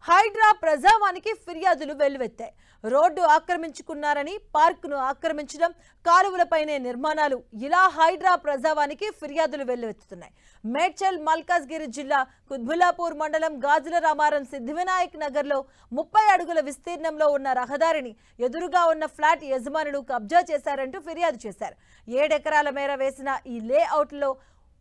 హైడ్రా ప్రజావానికి ఫిర్యాదులు వెల్లువెత్తాయి. రోడ్డు ఆక్రమించుకున్నారని, పార్కును ఆక్రమించడం, కాలువలపైనే నిర్మాణాలు, ఇలా హైడ్రా ప్రజావానికి ఫిర్యాదులు వెల్లువెత్తుతున్నాయి. మేడ్చల్ మల్కాజ్గిరి జిల్లా కుత్బుల్లాపూర్ మండలం గాజుల రామారం సిద్ధివినాయక్ నగర్లో 30 అడుగుల విస్తీర్ణంలో ఉన్న రహదారిని ఎదురుగా ఉన్న ఫ్లాట్ యజమానులు కబ్జా చేశారంటూ ఫిర్యాదు చేశారు. 7 ఎకరాల మేర వేసిన ఈ లేఅవుట్లో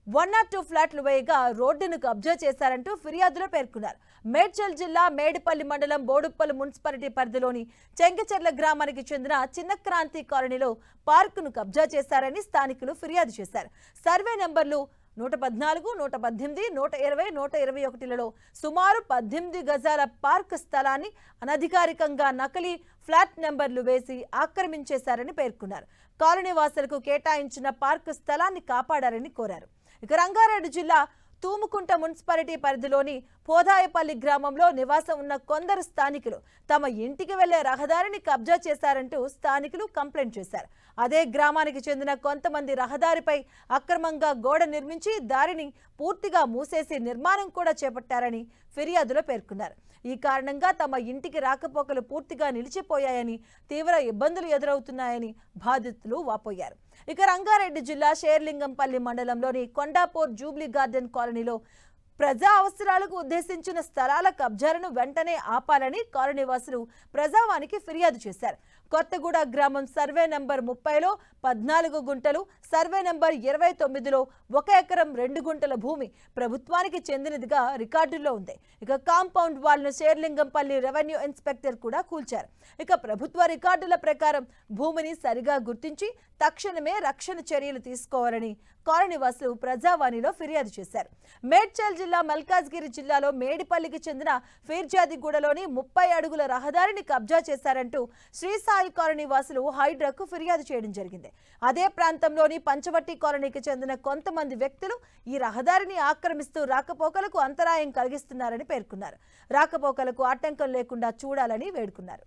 102 ఫ్లాట్లు వేయగా రోడ్డును కబ్జా చేశారంటూ ఫిర్యాదులో పేర్కొన్నారు. మేడ్చల్ జిల్లా మేడిపల్లి మండలం బోడుప్పల్ మున్సిపాలిటీ పరిధిలోని చెంగిచెర్ల గ్రామానికి చెందిన చిన్న క్రాంతి కాలనీలో పార్కును కబ్జా చేశారని స్థానికులు ఫిర్యాదు చేశారు. సర్వే నెంబర్లు 114, 118, 120, 121లలో సుమారు 18 గజాల పార్క్ స్థలాన్ని అనధికారికంగా నకిలీ ఫ్లాట్ నెంబర్లు వేసి ఆక్రమించేశారని పేర్కొన్నారు. కాలనీ వాసులకు కేటాయించిన పార్క్ స్థలాన్ని కాపాడారని కోరారు. ఇక రంగారెడ్డి జిల్లా తూముకుంట మున్సిపాలిటీ పరిధిలోని పోదాయపల్లి గ్రామంలో నివాసం ఉన్న కొందరు స్థానికులు తమ ఇంటికి వెళ్లే రహదారిని కబ్జా చేశారంటూ స్థానికులు కంప్లైంట్ చేశారు. అదే గ్రామానికి చెందిన కొంతమంది రహదారిపై అక్రమంగా గోడ నిర్మించి దారిని పూర్తిగా మూసేసి నిర్మాణం కూడా చేపట్టారని ఫిర్యాదులో పేర్కొన్నారు. ఈ కారణంగా తమ ఇంటికి రాకపోకలు పూర్తిగా నిలిచిపోయాయని, తీవ్ర ఇబ్బందులు ఎదురవుతున్నాయని బాధితులు వాపోయారు. ఇక రంగారెడ్డి జిల్లా షేర్లింగంపల్లి మండలంలోని కొండాపూర్ జూబ్లీ గార్డెన్ కాలనీలో ప్రజా అవసరాలకు ఉద్దేశించిన స్థలాల కబ్జాలను వెంటనే ఆపాలని కాలనీవాసులు ప్రజావానికి ఫిర్యాదు చేశారు. కొత్తగూడ గ్రామం సర్వే నెంబర్ 30లో 14 గుంటలు, సర్వే నెంబర్ 29లో 1 ఎకరం 2 గుంటల భూమి ప్రభుత్వానికి చెందినదిగా రికార్డుల్లో ఉంది. ఇక కాంపౌండ్ వాల్ను షేర్లింగంపల్లి రెవెన్యూ ఇన్స్పెక్టర్ కూడా కూల్చారు. ఇక ప్రభుత్వ రికార్డుల ప్రకారం భూమిని సరిగా గుర్తించి తక్షణమే రక్షణ చర్యలు తీసుకోవాలని కాలనీవాసులు ప్రజావాణిలో ఫిర్యాదు చేశారు. మేడ్చల్ జిల్లా మల్కాజ్గిరి జిల్లాలో మేడిపల్లికి చెందిన ఫీర్జాదిగూడలోని 30 అడుగుల రహదారిని కబ్జా చేశారంటూ శ్రీసాయి కాలనీ వాసులు హైడ్రాకు ఫిర్యాదు చేయడం జరిగింది. అదే ప్రాంతంలోని పంచవట్టి కాలనీకి చెందిన కొంతమంది వ్యక్తులు ఈ రహదారిని ఆక్రమిస్తూ రాకపోకలకు అంతరాయం కలిగిస్తున్నారని పేర్కొన్నారు. రాకపోకలకు ఆటంకం లేకుండా చూడాలని వేడుకున్నారు.